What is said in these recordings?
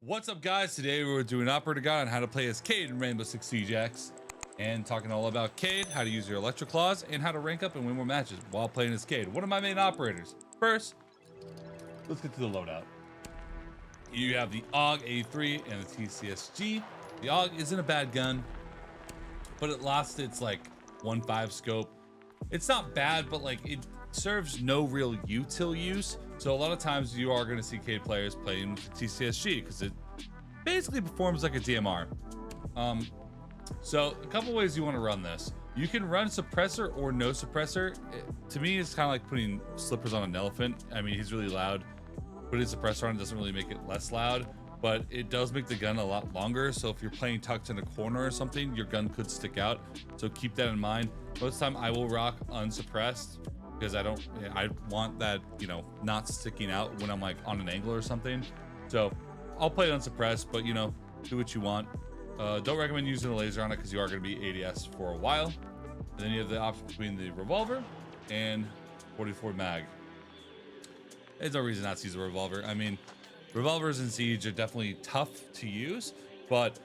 What's up, guys? Today we're doing Operator Guide on how to play as Cade in Rainbow Six Siege X, and talking all about Cade, how to use your Electroclaws, and how to rank up and win more matches while playing as Cade, one of my main operators. First, let's get to the loadout. You have the AUG A3 and the TCSG. The AUG isn't a bad gun, but it lost its like 1.5 scope. It's not bad, but like it serves no real util use. So a lot of times you are going to see Cade players playing with the TCSG because it basically performs like a DMR. So a couple ways you want to run this. You can run suppressor or no suppressor. To me, it's kind of like putting slippers on an elephant. I mean, he's really loud. Putting suppressor on doesn't really make it less loud, but it does make the gun a lot longer. So if you're playing tucked in a corner or something, your gun could stick out. So keep that in mind. Most of the time I will rock unsuppressed because I want that, you know, not sticking out when I'm like on an angle or something. So I'll play it unsuppressed, but you know, do what you want. Don't recommend using a laser on it because you are going to be ADS for a while. And then you have the option between the revolver and 44 mag. There's no reason not to use a revolver. I mean, revolvers in Siege are definitely tough to use, but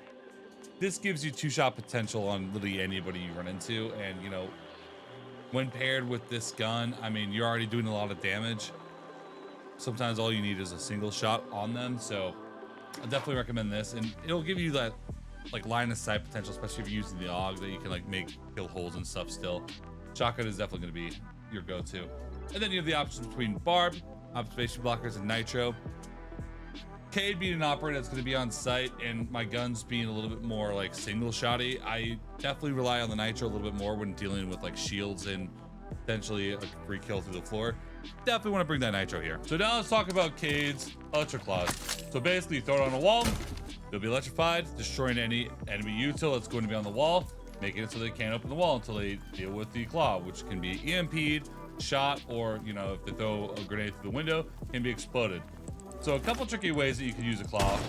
this gives you two-shot potential on literally anybody you run into. And you know, when paired with this gun, I mean, you're already doing a lot of damage. Sometimes all you need is a single shot on them. So I definitely recommend this, and it'll give you that like line of sight potential, especially if you're using the AUG, that you can like make kill holes and stuff still. Shotgun is definitely going to be your go-to. And then you have the options between Barb, observation blockers, and nitro. Cade being an operator that's going to be on site, and my guns being a little bit more like single shotty, I definitely rely on the nitro a little bit more when dealing with like shields and potentially a free kill through the floor. Definitely want to bring that nitro here. So now let's talk about Cade's Electroclaws. So basically, you throw it on a wall, they'll be electrified, destroying any enemy util that's going to be on the wall, making it so they can't open the wall until they deal with the claw, which can be EMP'd, shot, or you know, if they throw a grenade through the window, can be exploded. So a couple tricky ways that you can use a claw.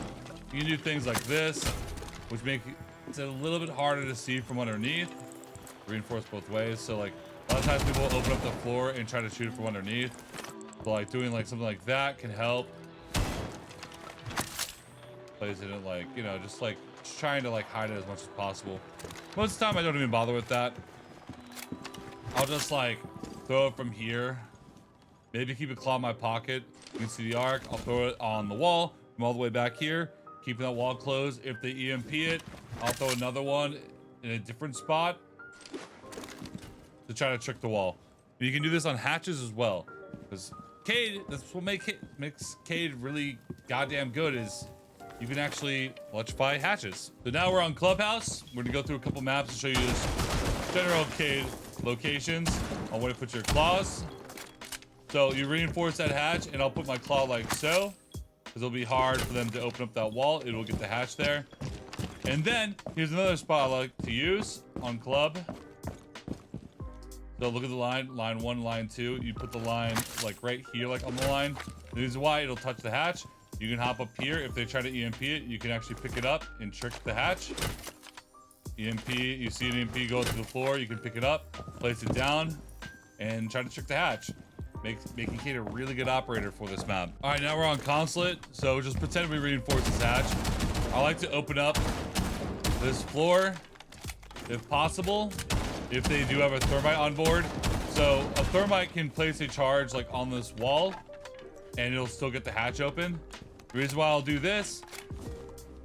You can do things like this, which make it a little bit harder to see from underneath. Reinforce both ways. So like a lot of times people will open up the floor and try to shoot it from underneath. But like doing like something like that can help. Placing it like, you know, just trying to like hide it as much as possible. Most of the time I don't even bother with that. I'll just like throw it from here. Maybe keep a claw in my pocket. You can see the arc. I'll throw it on the wall from all the way back here, keeping that wall closed. If they EMP it, I'll throw another one in a different spot to try to trick the wall. You can do this on hatches as well, because Cade, that's what makes Cade really goddamn good, is you can actually electrify hatches. So now we're on Clubhouse. We're gonna go through a couple maps to show you this general Cade locations on where to put your claws. So you reinforce that hatch, and I'll put my claw like so, because it'll be hard for them to open up that wall. It will get the hatch there. And then here's another spot I like to use on club. So look at the line 1, line 2. You put the line like right here, like on the line. The reason why it'll touch the hatch. You can hop up here. If they try to EMP it, you can actually pick it up and trick the hatch. EMP, you see an EMP go to the floor, you can pick it up, place it down, and try to trick the hatch. Making Cade a really good operator for this map. All right, now we're on Consulate. So just pretend we reinforce this hatch. I like to open up this floor if possible, if they do have a thermite on board. So a thermite can place a charge like on this wall, and it'll still get the hatch open. The reason why I'll do this,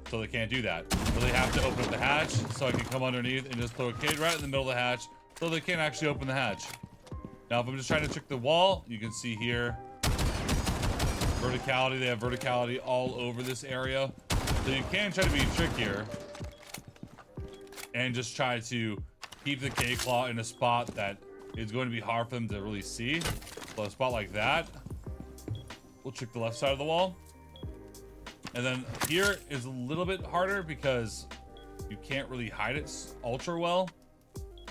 so they can't do that. So they have to open up the hatch, so I can come underneath and just throw a Cade right in the middle of the hatch, so they can't actually open the hatch. Now, if I'm just trying to trick the wall, you can see here, verticality. They have verticality all over this area. So you can try to be trickier and just try to keep the K-Claw in a spot that is going to be hard for them to really see. So a spot like that, we'll trick the left side of the wall. And then here is a little bit harder because you can't really hide it ultra well.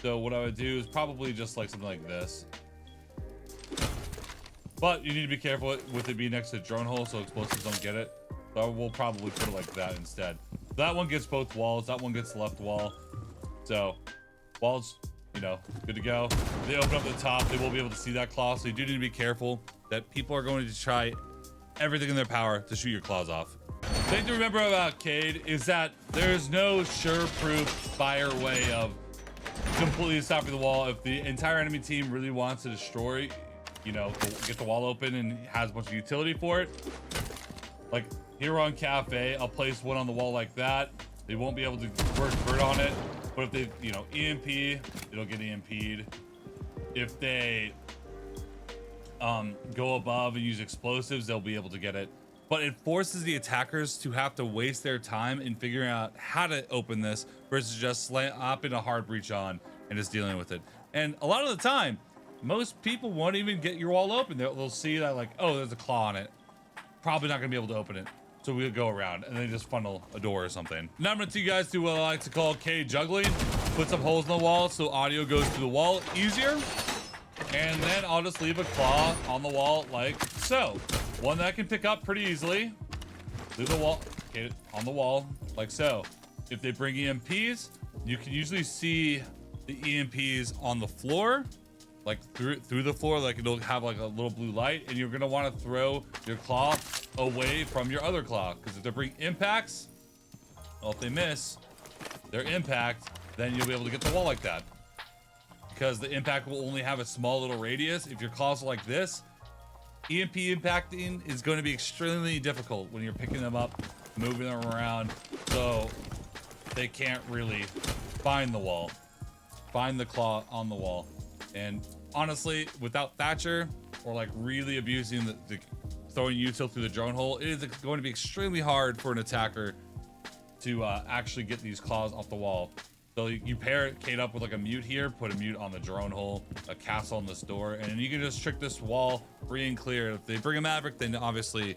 So what I would do is probably just like something like this. But you need to be careful with it being next to a drone hole so explosives don't get it. So we'll probably put it like that instead. That one gets both walls. That one gets the left wall. So walls, you know, good to go. If they open up the top, they will be able to see that claw. So you do need to be careful that people are going to try everything in their power to shoot your claws off. thing to remember about Cade is that there's no sure-proof fire way of completely stopping the wall. If the entire enemy team really wants to destroy, you know, get the wall open and has a bunch of utility for it, like here on Kafe, I'll place one on the wall like that. They won't be able to work vert on it, but if they, you know, EMP, it'll get EMP'd. If they go above and use explosives, they'll be able to get it. But it forces the attackers to have to waste their time in figuring out how to open this versus just slapping a hard breach on and just dealing with it. And a lot of the time, most people won't even get your wall open. They'll see that like, oh, there's a claw on it. Probably not gonna be able to open it. So we'll go around and then just funnel a door or something. Now I'm gonna teach you guys do what I like to call K juggling. Put some holes in the wall so audio goes through the wall easier. And then I'll just leave a claw on the wall like so. One that I can pick up pretty easily. Through the wall, okay, on the wall like so. If they bring EMPs, you can usually see the EMPs on the floor, like through the floor, like it'll have like a little blue light, and you're gonna want to throw your claw away from your other claw, because if they bring impacts, well, if they miss their impact, then you'll be able to get the wall like that. Because the impact will only have a small little radius. If your claws are like this, EMP impacting is going to be extremely difficult when you're picking them up, moving them around, so they can't really find the wall, find the claw on the wall. And honestly, without Thatcher or like really abusing the throwing util through the drone hole, it is going to be extremely hard for an attacker to actually get these claws off the wall. So you pair Kate up with like a mute here, put a mute on the drone hole, a castle on this door, and you can just trick this wall free and clear. If they bring a Maverick, then obviously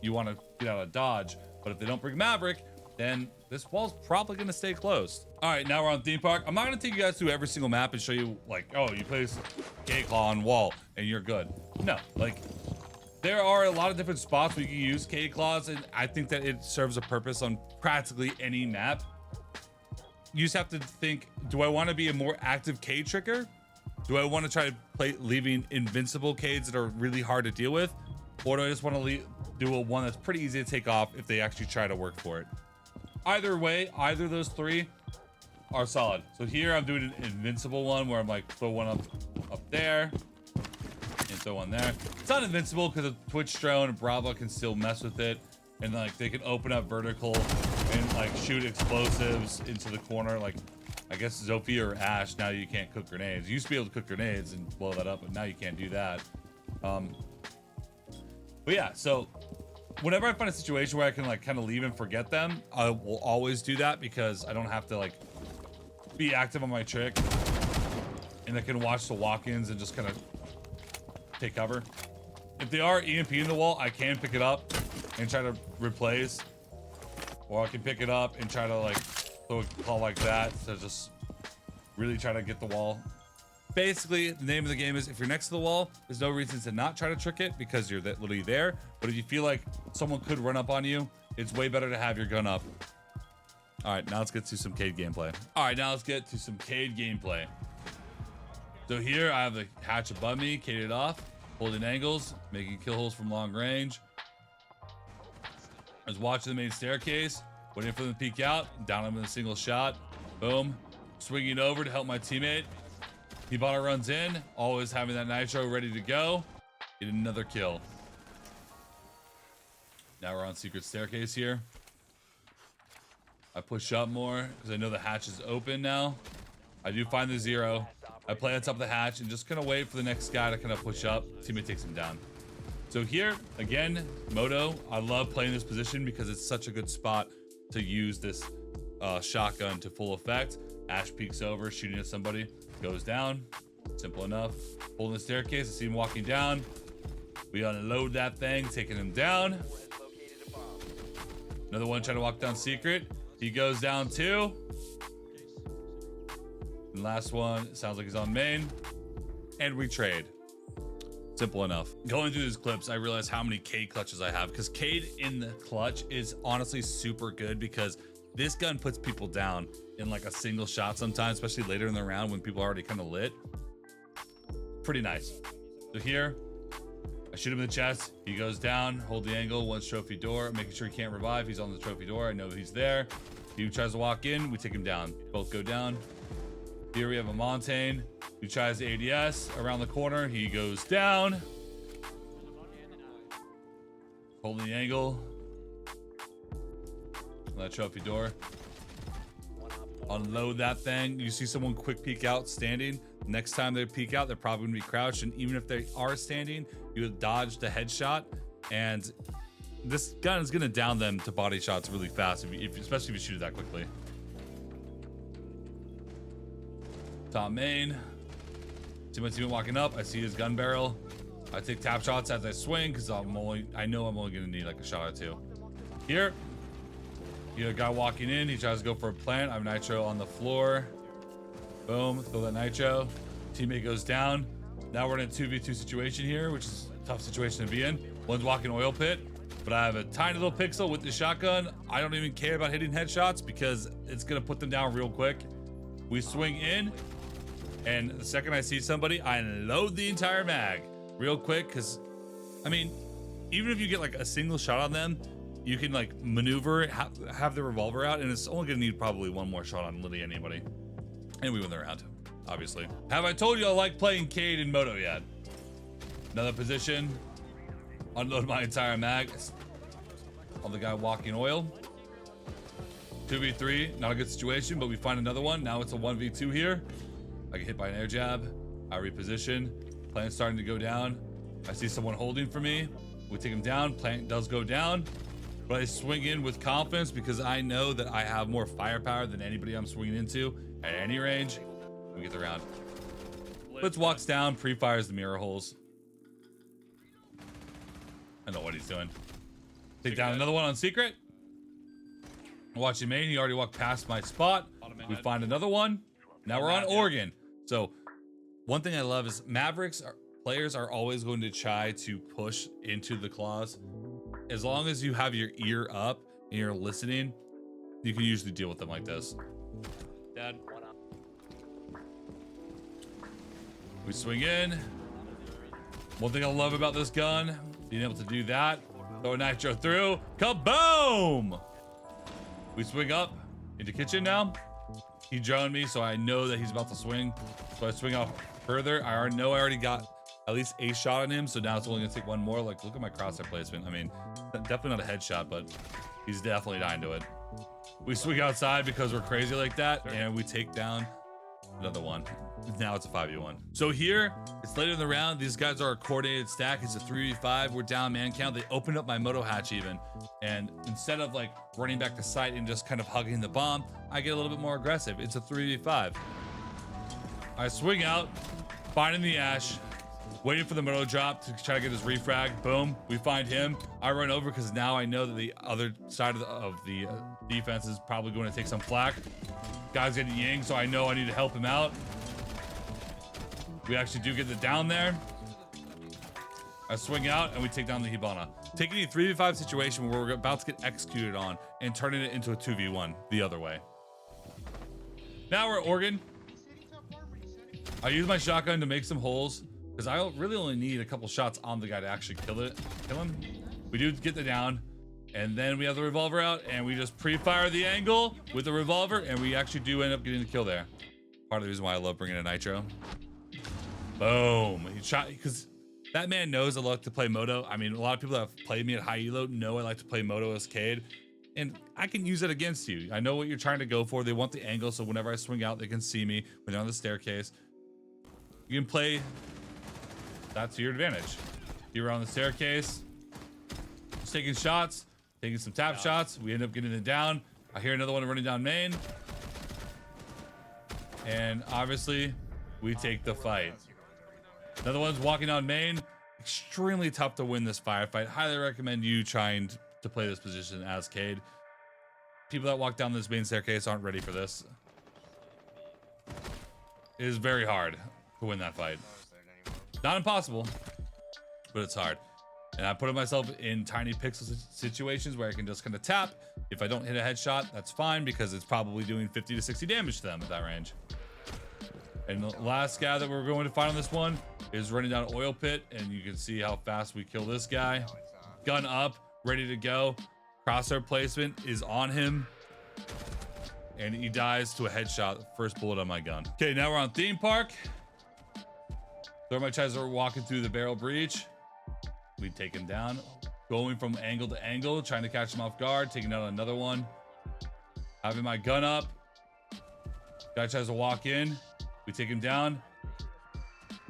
you want to get out of dodge. But if they don't bring Maverick, then this wall's probably going to stay closed. All right, now we're on theme park. I'm not going to take you guys through every single map and show you like, oh, you place K-Claw on wall and you're good. No, like there are a lot of different spots where you can use K-Claws, and I think that it serves a purpose on practically any map. You just have to think, do I want to be a more active Cade tricker? Do I want to try to play leaving invincible Cades that are really hard to deal with? Or do I just want to do a one that's pretty easy to take off if they actually try to work for it? Either way, either of those three are solid. So here I'm doing an invincible one where I'm like throw one up there and throw one there. It's not invincible because the Twitch drone and Bravo can still mess with it, and like they can open up vertical and like shoot explosives into the corner. Like I guess Zofia or Ash, now you can't cook grenades. You used to be able to cook grenades and blow that up, but now you can't do that. But yeah, so whenever I find a situation where I can like kind of leave and forget them, I will always do that because I don't have to like be active on my trick, and I can watch the walk-ins and just kind of take cover. If they are EMP in the wall, I can pick it up and try to replace, or I can pick it up and try to like throw a call like that to just really try to get the wall. Basically, the name of the game is if you're next to the wall, there's no reason to not try to trick it because you're literally there. But if you feel like someone could run up on you, it's way better to have your gun up. All right, now let's get to some Cade gameplay. So here I have the hatch above me, Caded off, holding angles, making kill holes from long range. I was watching the main staircase, waiting for them to peek out, down him in a single shot. Boom. Swinging over to help my teammate. Hibana runs in, always having that nitro ready to go. Get another kill. Now we're on secret staircase here. I push up more because I know the hatch is open now. I do find the zero. I play on top of the hatch and just kind of wait for the next guy to kind of push up. Teammate takes him down. So here, again, Moto, I love playing this position because it's such a good spot to use this shotgun to full effect. Ash peeks over, shooting at somebody, goes down. Simple enough. Holding the staircase, I see him walking down. We unload that thing, taking him down. Another one trying to walk down secret. He goes down too. And last one, sounds like he's on main. And we trade. Simple enough. Going through these clips, I realized how many Cade clutches I have, because Cade in the clutch is honestly super good because this gun puts people down in like a single shot sometimes, especially later in the round when people are already kind of lit. Pretty nice. So here, I shoot him in the chest. He goes down. Hold the angle. Once trophy door. Making sure he can't revive. He's on the trophy door. I know he's there. He tries to walk in. We take him down. Both go down. Here we have a Montaigne who tries the ADS around the corner. He goes down. Holding the angle. On that trophy door. Unload that thing. You see someone quick peek out standing. Next time they peek out, they're probably gonna be crouched, and even if they are standing, you dodge the headshot, and this gun is gonna down them to body shots really fast, especially if you shoot it that quickly. Top main. See my teammate walking up. I see his gun barrel. I take tap shots as I swing because I know I'm only gonna need like a shot or two. Here, you got a guy walking in. He tries to go for a plant. I have nitro on the floor. Boom, throw that nitro. Teammate goes down. Now we're in a 2v2 situation here, which is a tough situation to be in. One's walking oil pit, but I have a tiny little pixel with the shotgun. I don't even care about hitting headshots because it's gonna put them down real quick. We swing in, and the second I see somebody, I load the entire mag real quick, because, I mean, even if you get like a single shot on them, you can like maneuver, have the revolver out, and it's only gonna need probably one more shot on literally anybody. And we win the round, obviously. Have I told you I like playing Cade in Moto yet? Another position. Unload my entire mag. On the guy walking oil. 2v3, not a good situation, but we find another one. Now it's a 1v2 here. I get hit by an air jab. I reposition. Plant's starting to go down. I see someone holding for me. We take him down. Plant does go down. But I swing in with confidence because I know that I have more firepower than anybody I'm swinging into at any range. We get the round. Blitz walks down, pre-fires the mirror holes. I know what he's doing. Take down another one on secret. Watching main, he already walked past my spot. We find another one. Now we're on Oregon. So one thing I love is players are always going to try to push into the claws. As long as you have your ear up and you're listening, you can usually deal with them like this. Dad. We swing in. One thing I love about this gun, being able to do that. Throw a nitro through. Kaboom! We swing up into kitchen now. He droned me, so I know that he's about to swing. So I swing out further. I already got at least a shot on him, so now it's only gonna take one more. Like, look at my crosshair placement. I mean, definitely not a headshot, but he's definitely dying to it. We swing outside because we're crazy like that, and we take down another one. Now it's a 5v1. So here, it's later in the round. These guys are a coordinated stack. It's a 3v5. We're down man count. They opened up my moto hatch even. And instead of like running back to site and just kind of hugging the bomb, I get a little bit more aggressive. It's a 3v5. I swing out, finding the ash, waiting for the moto drop to try to get his refrag. Boom, we find him. I run over because now I know that the other side of the defense is probably going to take some flack. Guy's getting ying, so I know I need to help him out. We actually do get the down there. I swing out and we take down the Hibana. Taking a 3v5 situation where we're about to get executed on and turning it into a 2v1 the other way. Now we're at Oregon. I use my shotgun to make some holes because I really only need a couple shots on the guy to actually kill him. We do get the down, and then we have the revolver out and we just pre-fire the angle with the revolver, and we actually do end up getting the kill there. Part of the reason why I love bringing a nitro. Boom. He shot, because that man knows I like to play moto. I mean, a lot of people that have played me at high elo know I like to play moto as Cade, and I can use it against you. I know what you're trying to go for. They want the angle, so whenever I swing out, they can see me when they're on the staircase. You can play that to your advantage. You're on the staircase, just taking shots, taking some tap shots. We end up getting it down. I hear another one running down main, and obviously we take the fight. Another one's walking down main. Extremely tough to win this firefight. Highly recommend you trying to play this position as Cade. People that walk down this main staircase aren't ready for this. It is very hard to win that fight. Not impossible, but it's hard. And I put myself in tiny pixel situations where I can just kind of tap. If I don't hit a headshot, that's fine because it's probably doing 50 to 60 damage to them at that range. And the last guy that we're going to find on this one is running down an oil pit, and you can see how fast we kill this guy. Gun up, ready to go. Crosshair placement is on him, and he dies to a headshot. First bullet on my gun. Okay, now we're on theme park. Thermite are walking through the barrel breach. We take him down, going from angle to angle, trying to catch him off guard, taking out another one. Having my gun up. Guy tries to walk in. We take him down.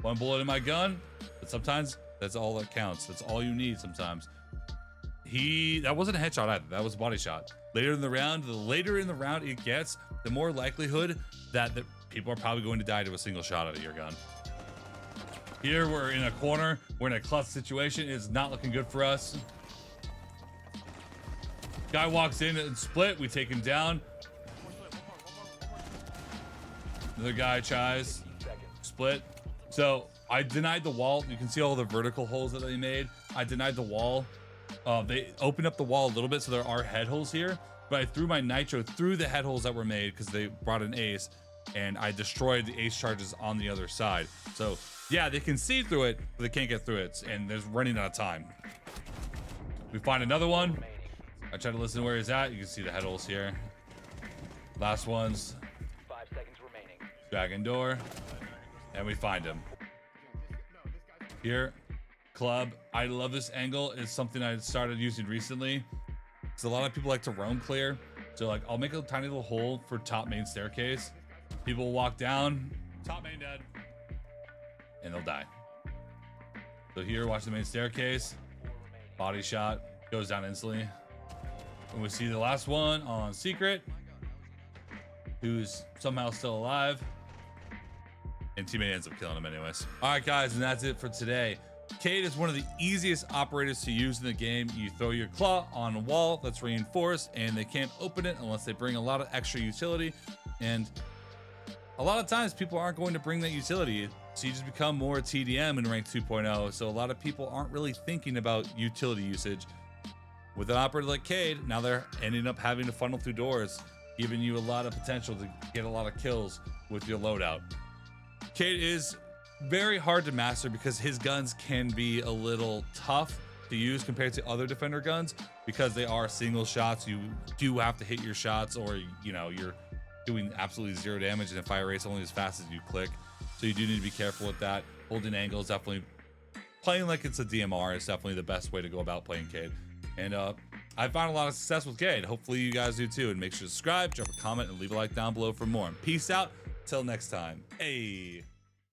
One bullet in my gun, but sometimes that's all that counts. That's all you need sometimes. That wasn't a headshot either. That was a body shot. Later in the round, the later in the round it gets, the more likelihood that the people are probably going to die to a single shot out of your gun. Here we're in a corner. We're in a clutch situation. It's not looking good for us. Guy walks in and split. We take him down. Another guy tries split. So I denied the wall. You can see all the vertical holes that they made. I denied the wall. They opened up the wall a little bit, so there are head holes here. But I threw my nitro through the head holes that were made because they brought an ace, and I destroyed the ace charges on the other side. So yeah, they can see through it, but they can't get through it, and there's running out of time. We find another one. I try to listen to where he's at. You can see the head holes here. Last one's 5 seconds remaining. dragon door, and we find him. Here, club. I love this angle. It's something I started using recently. So a lot of people like to roam clear. So like, I'll make a tiny little hole for top main staircase. People will walk down, top main dead, and they'll die. So here, watch the main staircase. Body shot, goes down instantly. And we see the last one on secret, who's somehow still alive. And teammate ends up killing him anyways. All right, guys, and that's it for today. Kafe is one of the easiest operators to use in the game. You throw your claw on a wall that's reinforced, and they can't open it unless they bring a lot of extra utility. And a lot of times people aren't going to bring that utility, so you just become more TDM in rank 2.0. So a lot of people aren't really thinking about utility usage. With an operator like Kafe, now they're ending up having to funnel through doors, giving you a lot of potential to get a lot of kills with your loadout. Kafe is very hard to master because his guns can be a little tough to use compared to other defender guns, because they are single shots. You do have to hit your shots, or you know, you're doing absolutely zero damage, and the fire rate's only as fast as you click. So you do need to be careful with that. Holding angles, definitely playing like it's a DMR is definitely the best way to go about playing Kafe. And I found a lot of success with Kafe. Hopefully you guys do too. And make sure to subscribe, drop a comment, and leave a like down below for more. Peace out. Till next time. Hey.